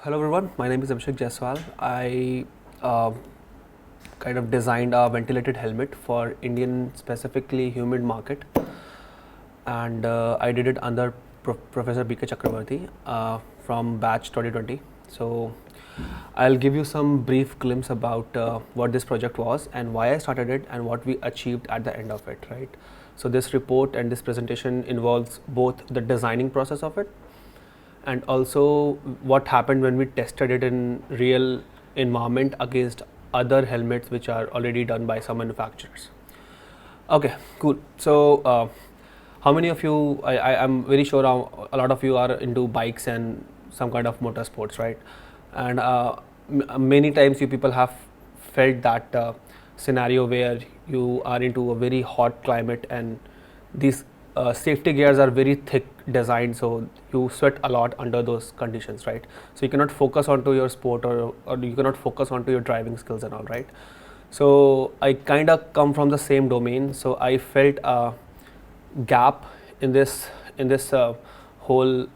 Hello everyone, my name is Abhishek Jaiswal. I kind of designed a ventilated helmet for Indian, specifically humid market, and I did it under Professor B.K. Chakravarti from batch 2020. So I'll give you some brief glimpse about what this project was and why I started it and what we achieved at the end of it, right? So this report and this presentation involves both the designing process of it and also what happened when we tested it in real environment against other helmets which are already done by some manufacturers. Okay, cool. So how many of you, I'm very sure a lot of you are into bikes and some kind of motorsports, right? And many times you people have felt that scenario where you are into a very hot climate and these safety gears are very thick designed, so you sweat a lot under those conditions, right? So you cannot focus onto your sport or you cannot focus onto your driving skills and all, right? So I kind of come from the same domain, so I felt a gap in this whole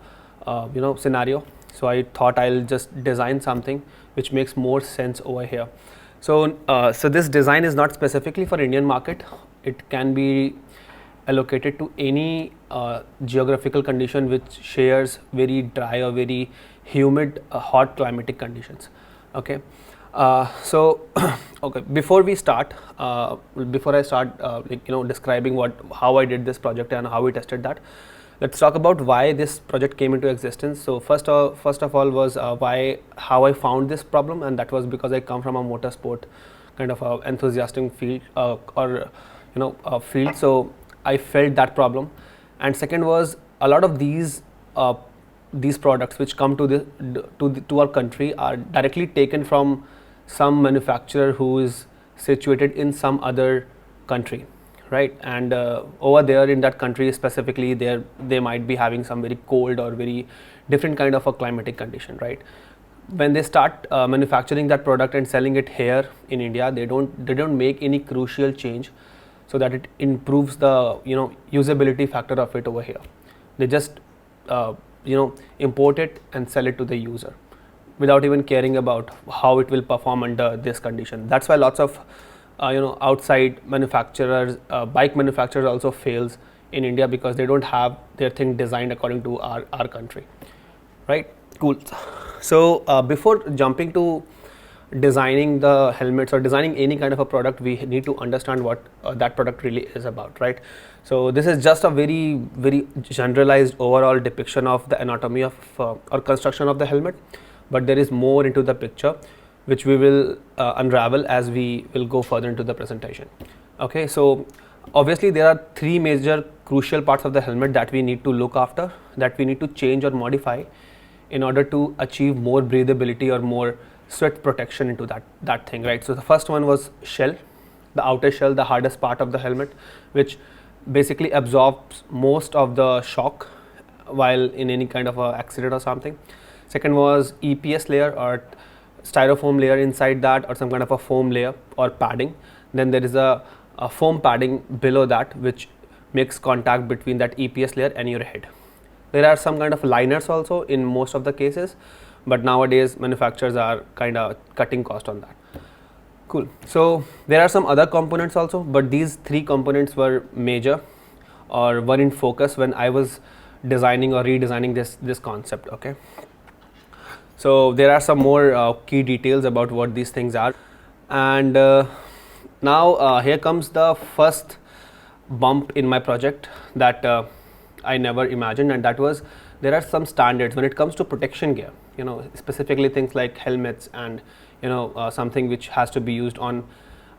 scenario. So I thought I'll just design something which makes more sense over here. So so this design is not specifically for Indian market. It can be allocated to any geographical condition which shares very dry or very humid hot climatic conditions. Okay, so okay, before I start describing how I did this project and how we tested that, let's talk about why this project came into existence. So first of all was how I found this problem, and that was because I come from a motorsport kind of enthusiastic field field. So I felt that problem, and second was a lot of these products which come to our country are directly taken from some manufacturer who is situated in some other country, right? And over there in that country specifically, they might be having some very cold or very different kind of a climatic condition, right? When they start manufacturing that product and selling it here in India, they don't make any crucial change so that it improves the usability factor of it over here. They just import it and sell it to the user without even caring about how it will perform under this condition. That's why lots of outside manufacturers, bike manufacturers also fails in India because they don't have their thing designed according to our country, right? Cool. So before jumping to designing the helmets or designing any kind of a product, we need to understand what that product really is about, right? So this is just a very generalized overall depiction of the anatomy of or construction of the helmet, but there is more into the picture which we will unravel as we will go further into the presentation. Okay, so obviously there are three major crucial parts of the helmet that we need to look after, that we need to change or modify in order to achieve more breathability or more sweat protection into that thing, right? So the first one was shell, the outer shell, the hardest part of the helmet, which basically absorbs most of the shock while in any kind of a accident or something. Second was EPS layer or styrofoam layer inside that, or some kind of a foam layer or padding. Then there is a foam padding below that which makes contact between that EPS layer and your head. There are some kind of liners also in most of the cases, but nowadays manufacturers are kind of cutting cost on that. Cool. So there are some other components also, but these three components were major or were in focus when I was designing or redesigning this concept. Okay, so there are some more key details about what these things are, and now here comes the first bump in my project that I never imagined, and that was there are some standards when it comes to protection gear, specifically things like helmets and something which has to be used on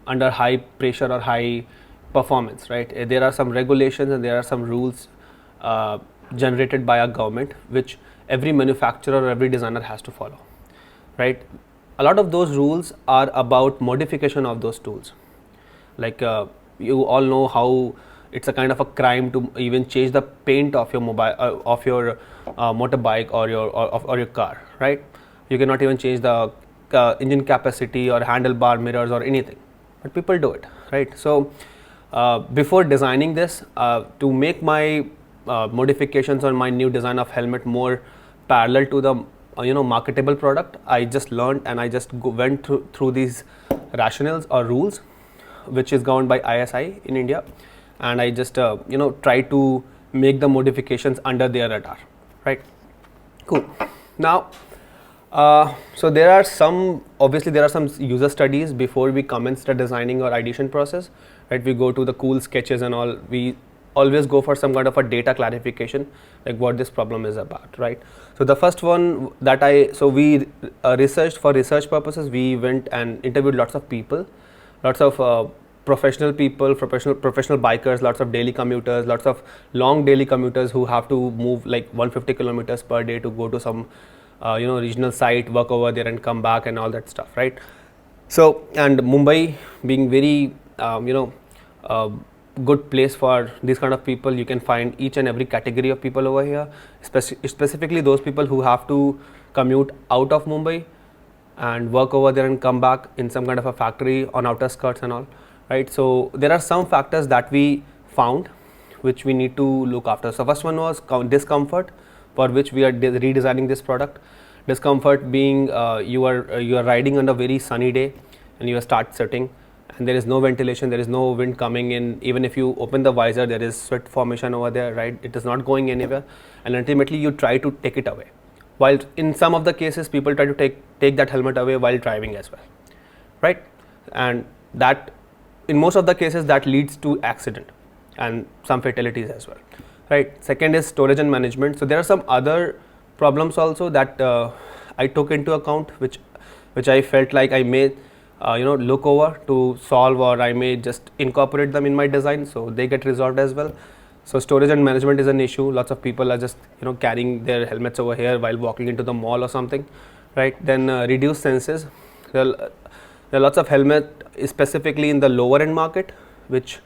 under high pressure or high performance, right? There are some regulations and there are some rules generated by a government which every manufacturer or every designer has to follow. right? A lot of those rules are about modification of those tools. Like you all know how it's a kind of a crime to even change the paint of your motorbike or your car, right? You cannot even change the engine capacity or handlebar mirrors or anything, but people do it, right? So before designing this, to make my modifications on my new design of helmet more parallel to the marketable product, I just learned and I just went through these rationales or rules, which is governed by ISI in India, and I just try to make the modifications under their radar, right? Cool. Now, so there are some user studies before we commence the designing or ideation process, right? We go to the cool sketches and all. We always go for some kind of a data clarification, like what this problem is about, right? So the first one that we researched for research purposes. We went and interviewed lots of people, lots of professional people, professional bikers, lots of daily commuters, lots of long daily commuters who have to move like 150 kilometers per day to go to some regional site, work over there and come back and all that stuff, right? So, and Mumbai being very good place for these kind of people, you can find each and every category of people over here, specifically those people who have to commute out of Mumbai and work over there and come back in some kind of a factory on outer skirts and all, right? So there are some factors that we found which we need to look after. So first one was discomfort, for which we are redesigning this product. Discomfort being you are riding on a very sunny day and you start sitting and there is no ventilation, there is no wind coming in. Even if you open the visor, there is sweat formation over there, right? It is not going anywhere, and ultimately you try to take it away. While in some of the cases, people try to take that helmet away while driving as well, right? And that, in most of the cases, that leads to accident and some fatalities as well, right? Second is storage and management. So there are some other problems also that I took into account, which I felt like I may look over to solve, or I may just incorporate them in my design so they get resolved as well. So storage and management is an issue. Lots of people are just carrying their helmets over here while walking into the mall or something, right? Then reduce senses. There are lots of helmet specifically in the lower end market, which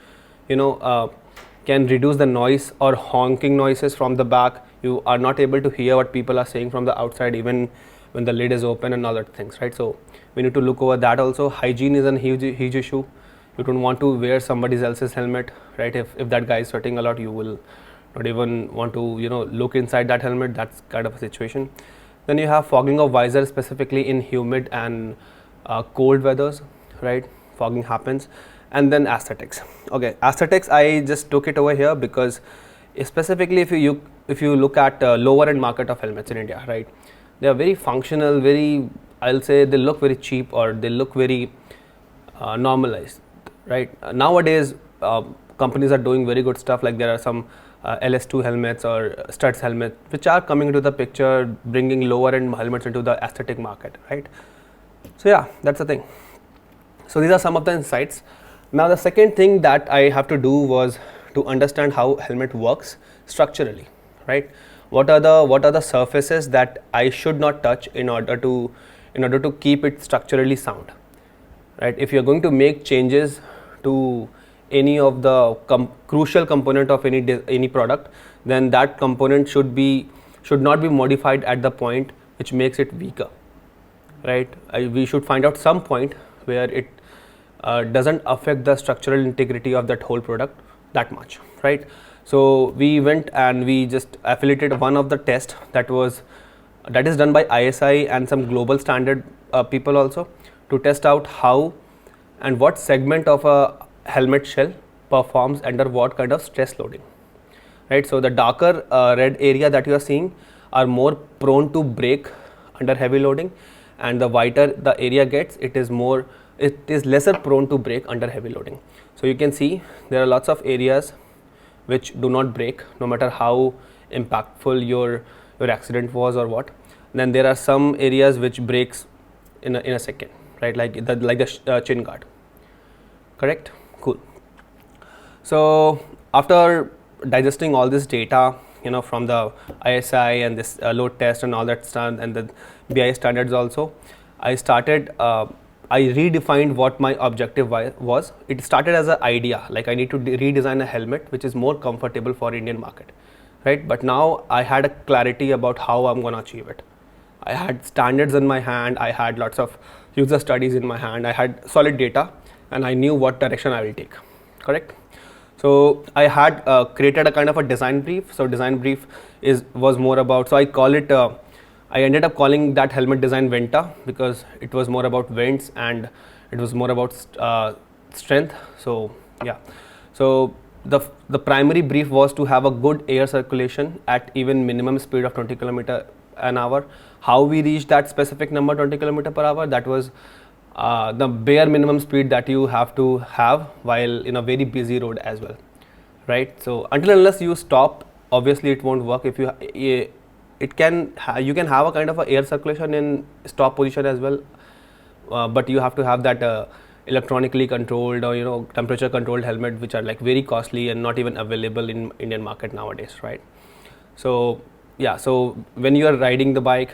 can reduce the noise or honking noises from the back. You are not able to hear what people are saying from the outside, even when the lid is open and all that things, right? So we need to look over that also. Hygiene is a huge issue. You don't want to wear somebody else's helmet, right? If that guy is sweating a lot, you will not even want to look inside that helmet. That's kind of a situation. Then you have fogging of visor, specifically in humid and cold weathers, right? Fogging happens. And then aesthetics. Okay, aesthetics, I just took it over here because specifically if you look at lower end market of helmets in India, right? They are very functional, I'll say they look very cheap, or they look very normalized, right? Nowadays, companies are doing very good stuff, like there are some LS2 helmets or studs helmets which are coming into the picture, bringing lower end helmets into the aesthetic market, right? So yeah, that's the thing. So these are some of the insights. Now the second thing that I have to do was to understand how helmet works structurally, right? What are the surfaces that I should not touch in order to keep it structurally sound, right? If you're going to make changes to any of the crucial component of any product, then that component should not be modified at the point which makes it weaker, right? We should find out some point where it doesn't affect the structural integrity of that whole product that much, right? So we went and we just affiliated one of the tests that is done by ISI and some global standard people also, to test out how and what segment of a helmet shell performs under what kind of stress loading, right? So the darker red area that you are seeing are more prone to break under heavy loading, and the whiter the area gets, it is lesser prone to break under heavy loading. So you can see there are lots of areas which do not break no matter how impactful your accident was or what. Then there are some areas which breaks in a second, right? Like the chin guard. Correct? Cool. So after digesting all this data, from the ISI and this load test and all that stuff, and the BI standards also, I redefined what my objective was. It started as an idea, like I need to redesign a helmet which is more comfortable for Indian market, right? But now I had a clarity about how I'm gonna achieve it. I had standards in my hand, I had lots of user studies in my hand, I had solid data, and I knew what direction I will take, correct? So I had created a kind of a design brief. So design brief was more about, so I ended up calling that helmet design Venta, because it was more about vents and it was more about strength. So yeah, so the primary brief was to have a good air circulation at even minimum speed of 20 km an hour. How we reached that specific number, 20 km per hour, that was the bare minimum speed that you have to have while in a very busy road as well, right? So until unless you stop, obviously it won't work. If you you can have a kind of a air circulation in stop position as well, but you have to have that electronically controlled or temperature controlled helmet, which are like very costly and not even available in Indian market nowadays, right? So yeah, so when you are riding the bike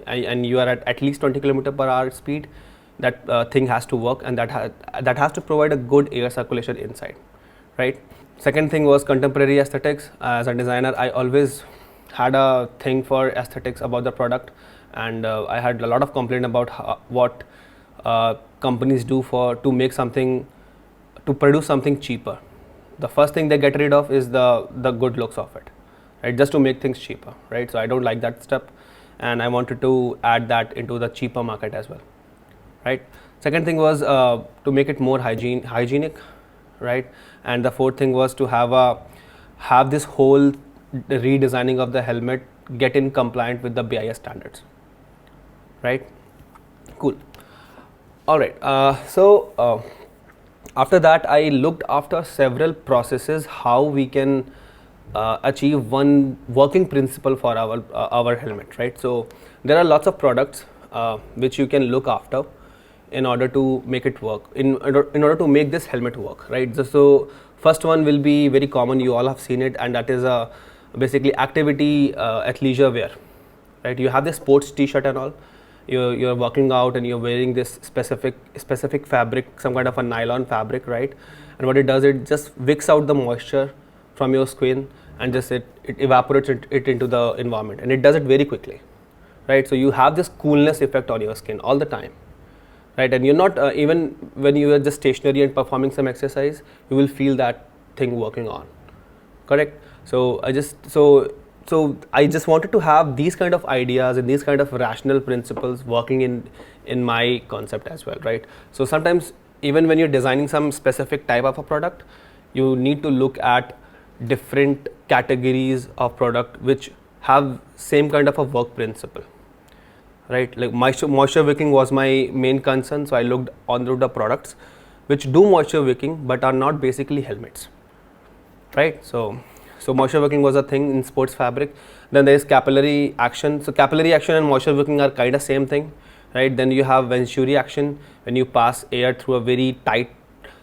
and you are at least 20 km per hour speed, that thing has to work, and that has to provide a good air circulation inside, right? Second thing was contemporary aesthetics. As a designer, I always had a thing for aesthetics about the product, and I had a lot of complaint about what companies do to make something, to produce something cheaper. The first thing they get rid of is the good looks of it, right? Just to make things cheaper, right? So I don't like that step, and I wanted to add that into the cheaper market as well, right? Second thing was to make it more hygienic, right? And the fourth thing was to have this whole redesigning of the helmet get in compliant with the BIS standards, right? Cool. All right. So after that, I looked after several processes how we can achieve one working principle for our helmet, right? So there are lots of products which you can look after in order to make it work, in order to make this helmet work, right? So first one will be very common, you all have seen it, and that is basically activity athleisure wear, right? You have this sports t-shirt and all, you're working out and you're wearing this specific fabric, some kind of a nylon fabric, right? And what it does, it just wicks out the moisture from your skin, and just it evaporates it into the environment, and it does it very quickly, right? So you have this coolness effect on your skin all the time, right? And you're not even when you are just stationary and performing some exercise, you will feel that thing working on, correct? So I just wanted to have these kind of ideas and these kind of rational principles working in my concept as well, right? So sometimes even when you're designing some specific type of a product, you need to look at different categories of product which have same kind of a work principle, right? Like moisture wicking was my main concern, so I looked onto the products which do moisture wicking but are not basically helmets, right? So moisture wicking was a thing in sports fabric. Then there is capillary action. So capillary action and moisture wicking are kind of same thing, right? Then you have Venturi action. When you pass air through a very tight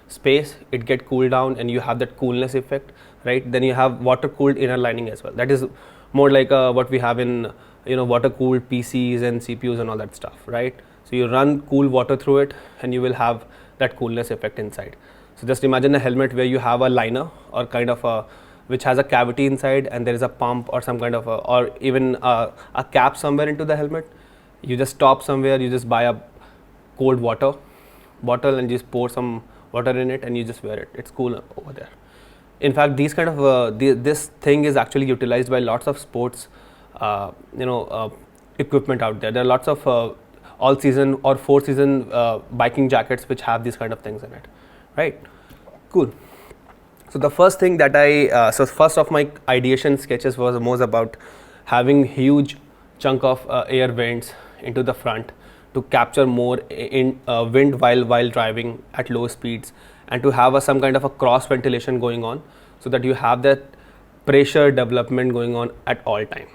space, it get cooled down and you have that coolness effect, right? Then you have water cooled inner lining as well. That is more like what we have in water cooled PCs and CPUs and all that stuff, right? So you run cool water through it and you will have that coolness effect inside. So just imagine a helmet where you have a liner or kind of a which has a cavity inside, and there is a pump or some kind of or even a cap somewhere into the helmet. You just stop somewhere, you just buy a cold water bottle and just pour some water in it and you just wear it. It's cool over there. In fact, these kind of this thing is actually utilized by lots of sports equipment out there. There are lots of all season or 4-season biking jackets which have these kind of things in it, right? Cool. So the first thing that first of my ideation sketches was more about having huge chunk of air vents into the front to capture more in wind while driving at low speeds, and to have some kind of a cross ventilation going on, so that you have that pressure development going on at all time,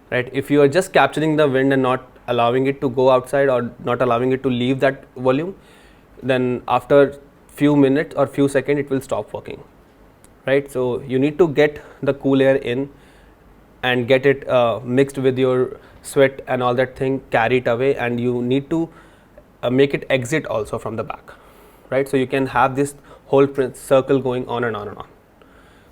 right? If you are just capturing the wind and not allowing it to go outside or not allowing it to leave that volume, then after few minutes or few seconds it will stop working, right? So you need to get the cool air in and get it mixed with your sweat and all that thing, carry it away, and you need to make it exit also from the back, right? So you can have this whole circle going on and on and on,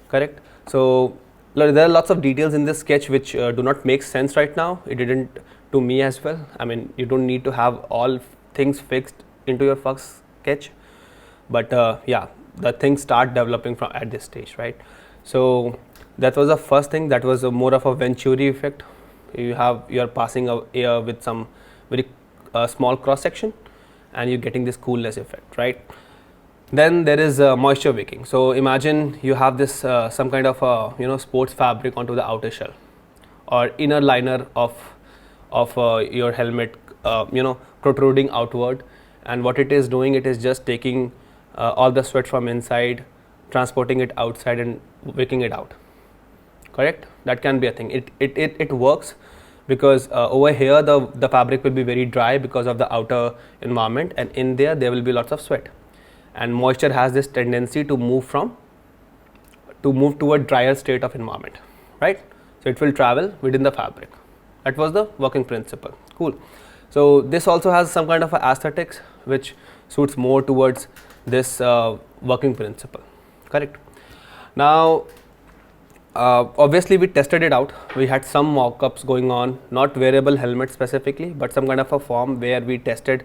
correct? So there are lots of details in this sketch which do not make sense right now. It didn't to me as well. I mean, you don't need to have all things fixed into your first sketch, but yeah, the things start developing from at this stage, right? So that was the first thing. That was more of a Venturi effect. You are passing air with some very small cross section, and you're getting this coolness effect, right? Then there is moisture wicking. So imagine you have this some kind of sports fabric onto the outer shell or inner liner of your helmet, protruding outward, and what it is doing, it is just taking all the sweat from inside, transporting it outside and wicking it out, correct? That can be a thing. It works because over here the fabric will be very dry because of the outer environment, and in there will be lots of sweat, and moisture has this tendency to move to a drier state of environment, right? So it will travel within the fabric. That was the working principle. Cool. So this also has some kind of a aesthetics which suits more towards this working principle, correct? Now obviously we tested it out. We had some mock-ups going on, not wearable helmet specifically, but some kind of a form where we tested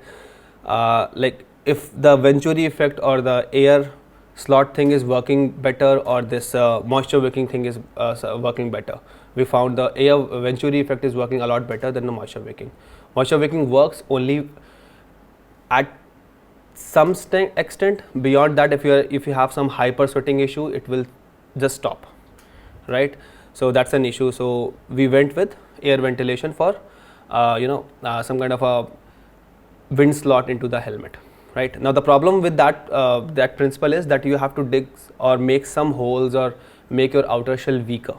like if the Venturi effect or the air slot thing is working better, or this moisture wicking thing is working better. We found the air Venturi effect is working a lot better than the moisture wicking. Moisture wicking works only at some extent. Beyond that, if you have some hyper sweating issue, it will just stop, right? So that's an issue. So we went with air ventilation for some kind of a wind slot into the helmet, right? Now the problem with that principle is that you have to dig or make some holes or make your outer shell weaker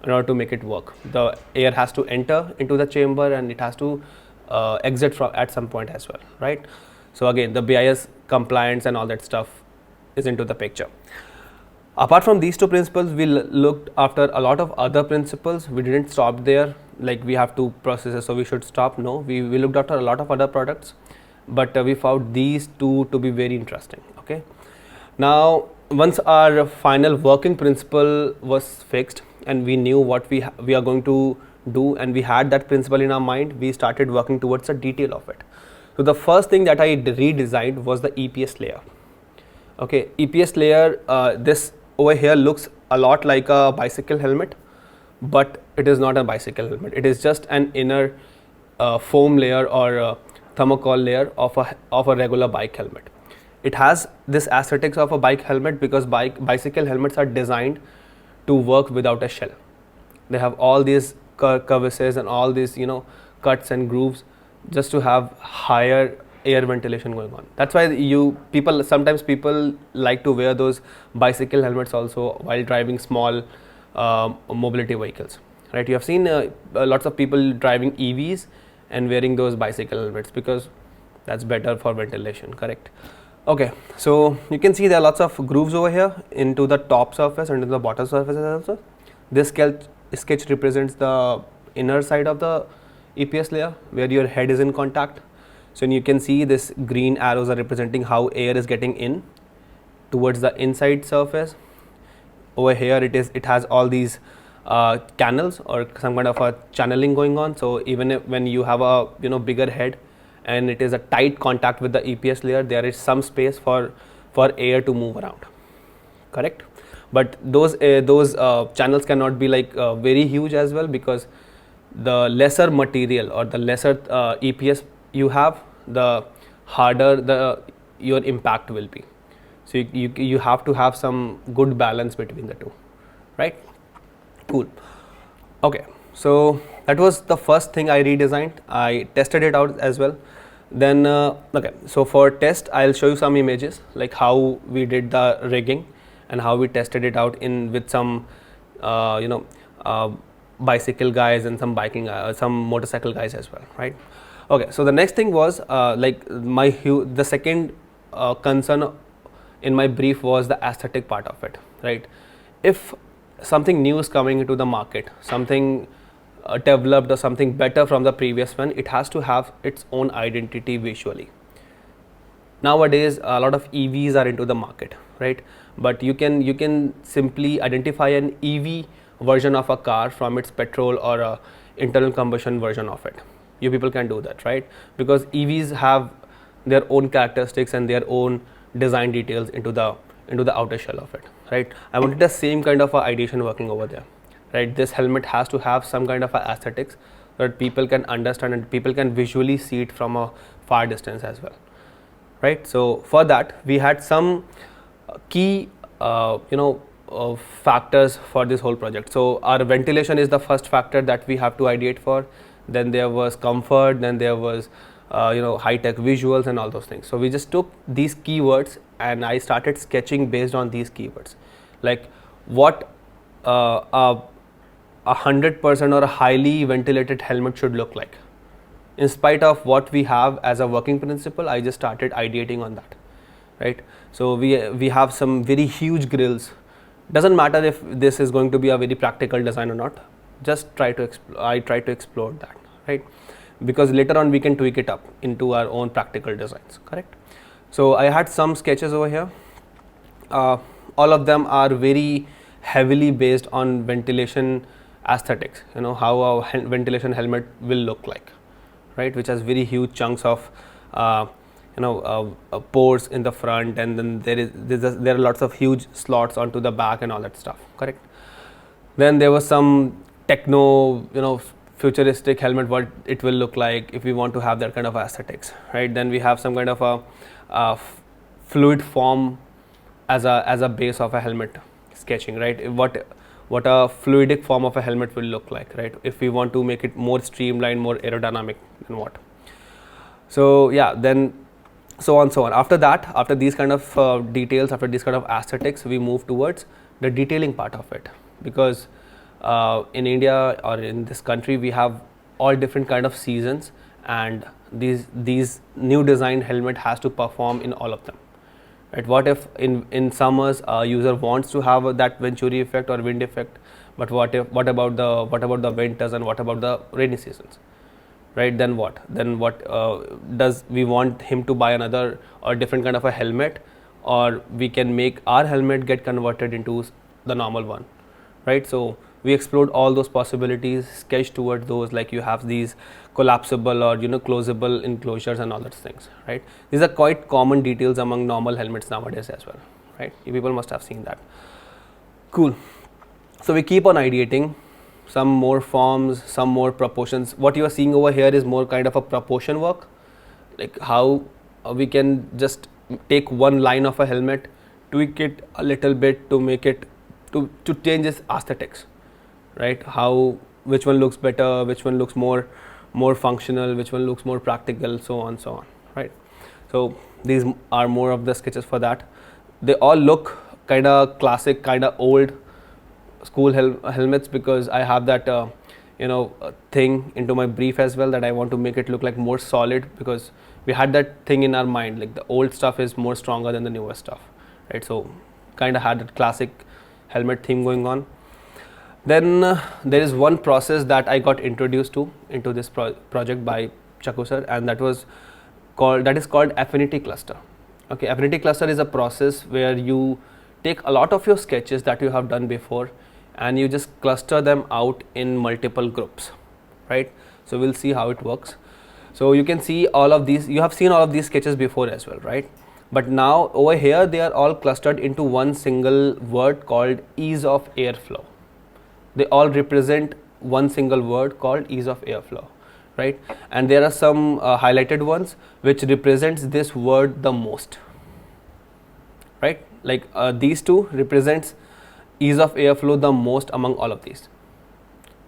in order to make it work. The air has to enter into the chamber and it has to exit from at some point as well, right? So again, the BIS compliance and all that stuff is into the picture. Apart from these two principles, we looked after a lot of other principles. We didn't stop there, like we have two processes, so we should stop. No, we looked after a lot of other products, but we found these two to be very interesting. Okay, now once our final working principle was fixed and we knew what we are going to do, and we had that principle in our mind, we started working towards the detail of it. So the first thing that I redesigned was the EPS layer. Okay, EPS layer, this over here looks a lot like a bicycle helmet, but it is not a bicycle helmet. It is just an inner foam layer or thermocol layer of a regular bike helmet. It has this aesthetics of a bike helmet because bicycle helmets are designed to work without a shell. They have all these crevices and all these cuts and grooves just to have higher air ventilation going on. That's why sometimes people like to wear those bicycle helmets also while driving small mobility vehicles, right? You have seen lots of people driving EVs and wearing those bicycle helmets because that's better for ventilation, correct? Okay, so you can see there are lots of grooves over here into the top surface and into the bottom surface also. This sketch represents the inner side of the EPS layer where your head is in contact. So you can see this green arrows are representing how air is getting in towards the inside surface. Over here it has all these canals or some kind of a channeling going on. So even when you have a bigger head and it is a tight contact with the EPS layer, there is some space for air to move around, correct? But those channels cannot be like very huge as well, because the lesser material or the lesser EPS you have, the harder your impact will be. So you have to have some good balance between the two, right? Cool. Okay, so that was the first thing I redesigned. I tested it out as well. Then okay, so for test I'll show you some images like how we did the rigging and how we tested it out with some bicycle guys and some some motorcycle guys as well, right? Okay, so the next thing was the second concern in my brief was the aesthetic part of it, right? If something new is coming into the market, something developed or something better from the previous one, it has to have its own identity visually. Nowadays a lot of EVs are into the market, right? But you can simply identify an EV version of a car from its petrol or a internal combustion version of it. You people can do that, right? Because EVs have their own characteristics and their own design details into the outer shell of it, right? I wanted the same kind of a ideation working over there, right? This helmet has to have some kind of a aesthetics that people can understand and people can visually see it from a far distance as well, right? So for that we had some key factors for this whole project. So our ventilation is the first factor that we have to ideate for. Then there was comfort, then there was high-tech visuals and all those things. So we just took these keywords and I started sketching based on these keywords, like what a 100% or a highly ventilated helmet should look like. In spite of what we have as a working principle, I just started ideating on that, right? So we have some very huge grills. Doesn't matter if this is going to be a very practical design or not, just I try to explore that, right? Because later on we can tweak it up into our own practical designs, correct? So I had some sketches over here. All of them are very heavily based on ventilation aesthetics, how a ventilation helmet will look like, right? Which has very huge chunks of pores in the front, and then there are lots of huge slots onto the back and all that stuff, correct? Then there was some techno, futuristic helmet, what it will look like if we want to have that kind of aesthetics, right? Then we have some kind of a fluid form as a base of a helmet sketching, right? What a fluidic form of a helmet will look like, right? If we want to make it more streamlined, more aerodynamic, then what? So yeah, then so on. After that, after these kind of details, after these kind of aesthetics, we move towards the detailing part of it, because in India or in this country we have all different kind of seasons, and these new designed helmet has to perform in all of them, right? What if in summers a user wants to have that venturi effect or wind effect, but what about the winters and what about the rainy seasons, right? Then what does we want him to buy another or different kind of a helmet, or we can make our helmet get converted into the normal one, right? So we explored all those possibilities, sketched towards those, like you have these collapsible or closable enclosures and all those things, right? These are quite common details among normal helmets nowadays as well, right? You people must have seen that. Cool. So we keep on ideating some more forms, some more proportions. What you are seeing over here is more kind of a proportion work, like how we can just take one line of a helmet, tweak it a little bit to make it to change its aesthetics, right? Which one looks better, which one looks more functional, which one looks more practical, so on, right? So these are more of the sketches for that. They all look kind of classic, kind of old school helmets, because I have that thing into my brief as well, that I want to make it look like more solid, because we had that thing in our mind, like the old stuff is more stronger than the newer stuff, right? So kind of had that classic helmet theme going on. Then there is one process that I got introduced to into this project by Chaku sir, and that is called affinity cluster. Okay, affinity cluster is a process where you take a lot of your sketches that you have done before and you just cluster them out in multiple groups, right? So we'll see how it works. So you can see all of these, you have seen all of these sketches before as well, right? But now over here they are all clustered into one single word called ease of airflow. They all represent one single word called ease of airflow, right? And there are some highlighted ones which represents this word the most, right? Like these two represents ease of airflow the most among all of these,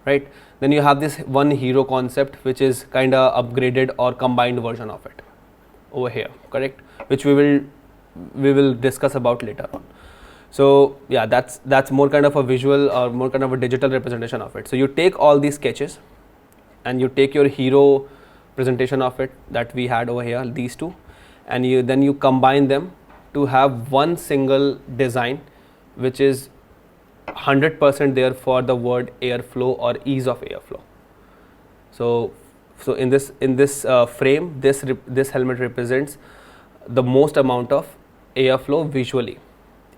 right? Then you have this one hero concept, which is kind of upgraded or combined version of it over here, correct? Which we will discuss about later on. So yeah, that's more kind of a visual or more kind of a digital representation of it. So you take all these sketches and you take your hero presentation of it that we had over here, these two, and then you combine them to have one single design, which is 100% there for the word airflow or ease of airflow. So in this frame, this helmet represents the most amount of airflow visually.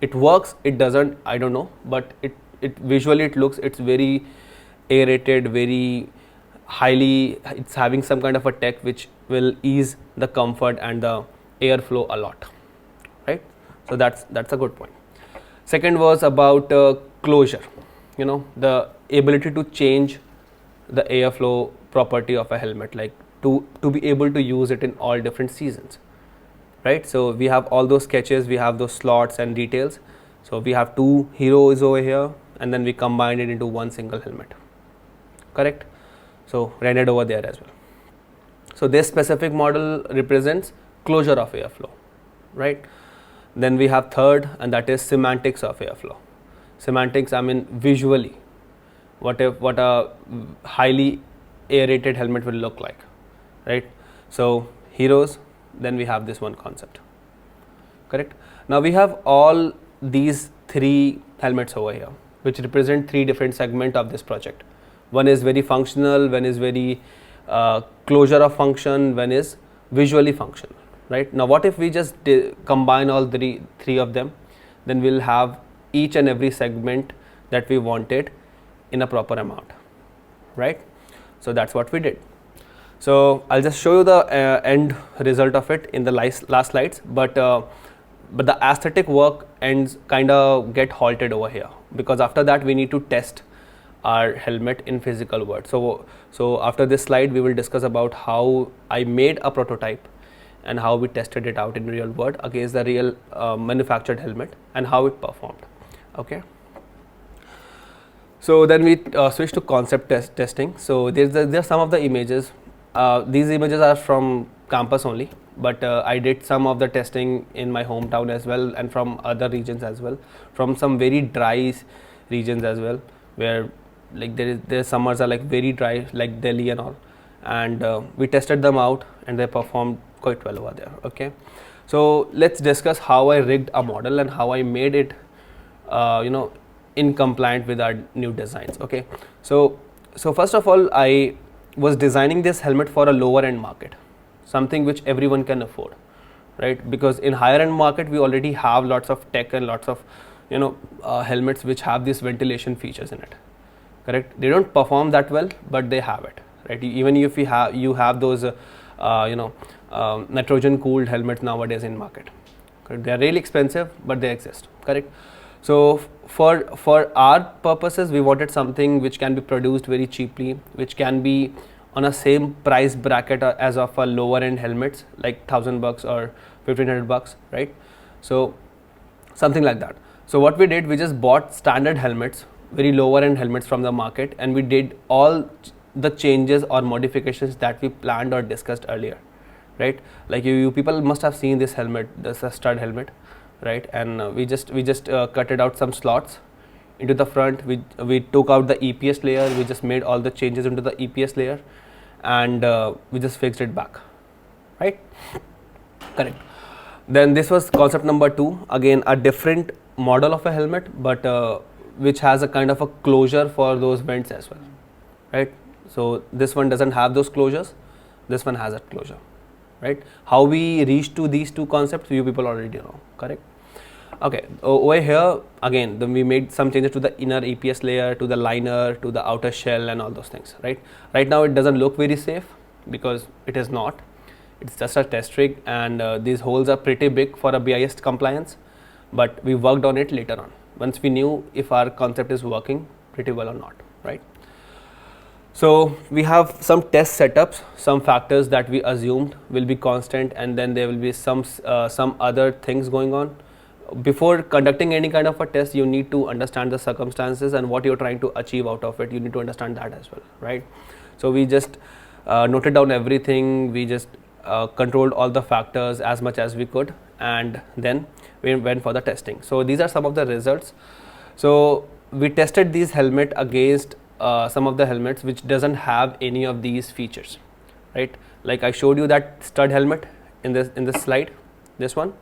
It works, it doesn't, I don't know, but it visually it looks, it's very aerated, very highly, it's having some kind of a tech which will ease the comfort and the airflow a lot, right? So that's a good point. Second was about closure, the ability to change the airflow property of a helmet, like to be able to use it in all different seasons, right? So we have all those sketches, we have those slots and details. So we have two heroes over here, and then we combined it into one single helmet, correct? So rendered over there as well. So this specific model represents closure of airflow, right? Then we have third, and that is semantics of airflow. Semantics, I mean visually, what a highly aerated helmet will look like, right? So heroes, then we have this one concept, correct? Now we have all these three helmets over here, which represent three different segments of this project. One is very functional, one is very closure of function, one is visually functional, right? Now what if we just combine all three of them, then we'll have each and every segment that we wanted in a proper amount, right? So that's what we did. So I'll just show you the end result of it in the last slides, but the aesthetic work ends kind of get halted over here, because after that we need to test our helmet in physical world. So after this slide we will discuss about how I made a prototype and how we tested it out in real world against the real manufactured helmet and how it performed. Okay. So then we switch to concept testing. So there's some of the images. These images are from campus only, but I did some of the testing in my hometown as well, and from other regions as well, from some very dry regions as well, where like their summers are like very dry, like Delhi and all, and we tested them out and they performed quite well over there. Okay, so let's discuss how I rigged a model and how I made it in compliant with our new designs. Okay, so first of all, I was designing this helmet for a lower end market, something which everyone can afford, right? Because in higher end market we already have lots of tech and lots of helmets which have these ventilation features in it, correct? They don't perform that well, but they have it, right? Even if you have those nitrogen cooled helmets nowadays in market, correct? They are really expensive, but they exist, correct? So for our purposes, we wanted something which can be produced very cheaply, which can be on a same price bracket as of a lower end helmets, like $1,000 or $1,500, right? So something like that. So what we did, we just bought standard helmets, very lower end helmets from the market, and we did all the changes or modifications that we planned or discussed earlier, right? Like you people must have seen this helmet, this stud helmet, right? And we just cutted out some slots into the front. We took out the EPS layer. We just made all the changes into the EPS layer, and we just fixed it back, right? Correct. Then this was concept number 2. Again, a different model of a helmet, but which has a kind of a closure for those vents as well, right? So this one doesn't have those closures. This one has a closure, right? How we reached to these two concepts, you people already know, correct? Okay, over here again, then we made some changes to the inner EPS layer, to the liner, to the outer shell, and all those things, right? Right now it doesn't look very safe because it is not. It's just a test rig, and these holes are pretty big for a BIS compliance, but we worked on it later on once we knew if our concept is working pretty well or not, right? So we have some test setups, some factors that we assumed will be constant, and then there will be some other things going on. Before conducting any kind of a test, you need to understand the circumstances and what you're trying to achieve out of it. You need to understand that as well, right? So we just noted down everything. We just controlled all the factors as much as we could, and then we went for the testing. So these are some of the results. So we tested these helmet against some of the helmets which doesn't have any of these features, right? Like I showed you that stud helmet in this slide, this one.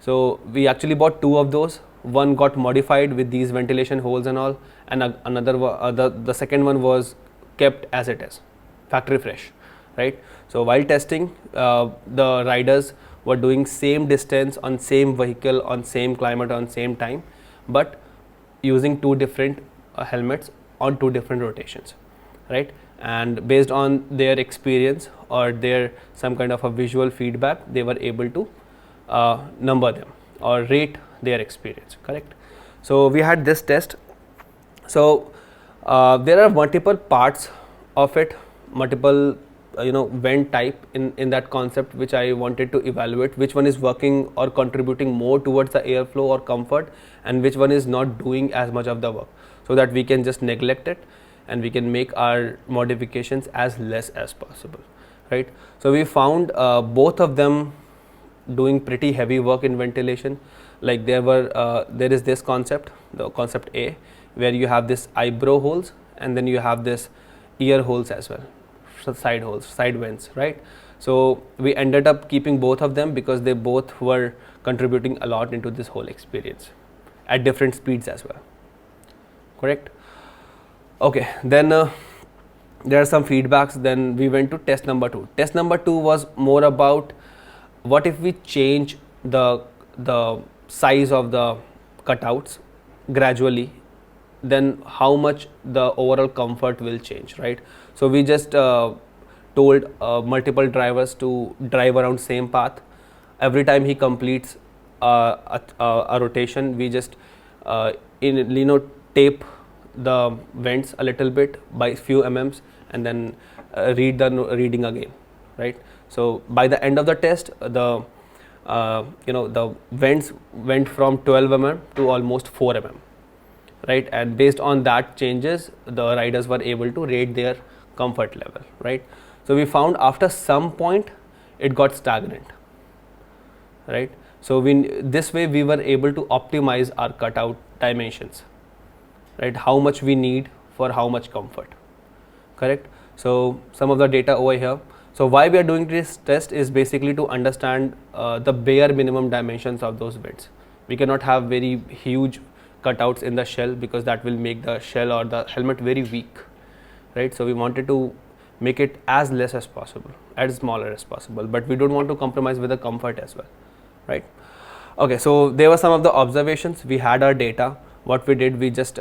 So we actually bought 2 of those. one got modified with these ventilation holes and all, and the second one was kept as it is, factory fresh, right? So while testing, the riders were doing same distance on same vehicle on same climate on same time, but using two different helmets on two different rotations, right? And based on their experience or their some kind of a visual feedback, they were able to number them or rate their experience, correct? So we had this test. So there are multiple parts of it, multiple vent type in that concept, which I wanted to evaluate which one is working or contributing more towards the airflow or comfort, and which one is not doing as much of the work, so that we can just neglect it and we can make our modifications as less as possible, right? So we found both of them doing pretty heavy work in ventilation. Like there is this concept, the concept A, where you have this eyebrow holes and then you have this ear holes as well, side holes, side vents, right? So we ended up keeping both of them because they both were contributing a lot into this whole experience at different speeds as well, correct? Okay, then there are some feedbacks. Then we went to test number 2. Test number 2 was more about what if we change the size of the cutouts gradually, then how much the overall comfort will change, right? So we just told multiple drivers to drive around same path. Every time he completes a rotation, we just tape the vents a little bit by few mm's and then read the reading again, right? So by the end of the test, the the vents went from 12 mm to almost 4 mm, right? And based on that changes, the riders were able to rate their comfort level, right? So we found after some point it got stagnant, right? So this way we were able to optimize our cutout dimensions, right? How much we need for how much comfort, correct? So some of the data over here. So why we are doing this test is basically to understand the bare minimum dimensions of those vents. We cannot have very huge cutouts in the shell because that will make the shell or the helmet very weak, right? So we wanted to make it as less as possible, as smaller as possible, but we don't want to compromise with the comfort as well, right? Okay, so there were some of the observations. We had our data. What we did, we just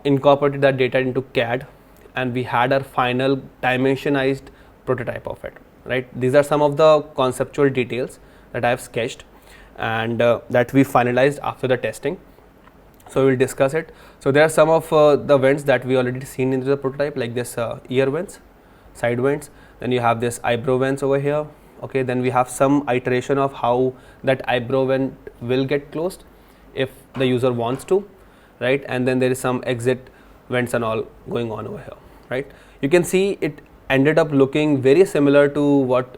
incorporated that data into CAD, and we had our final dimensionized prototype of it, right? These are some of the conceptual details that I have sketched and that we finalized after the testing. So we'll discuss it. So there are some of the vents that we already seen in the prototype, like this ear vents, side vents. Then you have this eyebrow vents over here. Okay, then we have some iteration of how that eyebrow vent will get closed if the user wants to, right? And then there is some exit vents and all going on over here, right? You can see it ended up looking very similar to what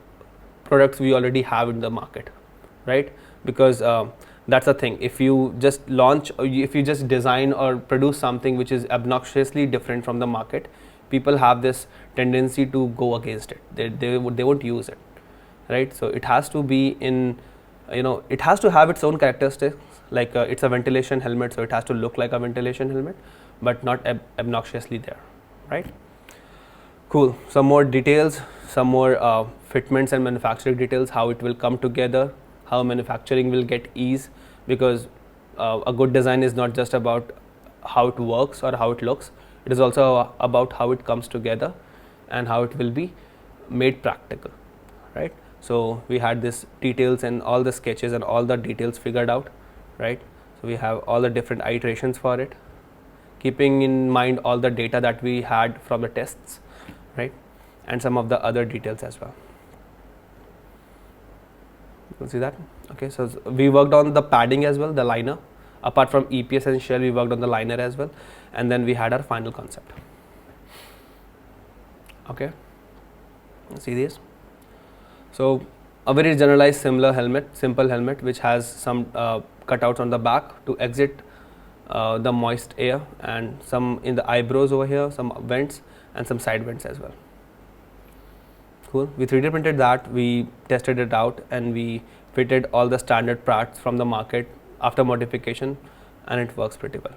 products we already have in the market, right? Because that's the thing. If you just launch, or if you just design or produce something which is obnoxiously different from the market, people have this tendency to go against it. They won't use it, right? So it has to be in, it has to have its own characteristics. Like it's a ventilation helmet, so it has to look like a ventilation helmet, but not obnoxiously there, right? Cool. Some more details, some more fitments and manufacturing details, how it will come together, how manufacturing will get ease, because a good design is not just about how it works or how it looks. It is also about how it comes together and how it will be made practical, right? So we had this details and all the sketches and all the details figured out, right? So we have all the different iterations for it, keeping in mind all the data that we had from the tests, right? And some of the other details as well. You can see that. Okay, so we worked on the padding as well, the liner. Apart from EPS and shell, we worked on the liner as well, and then we had our final concept. Okay, see this. So a very generalized simple helmet which has some cutouts on the back to exit the moist air, and some in the eyebrows over here, some vents and some side vents as well. Cool. We 3D printed that, we tested it out, and we fitted all the standard parts from the market after modification, and it works pretty well.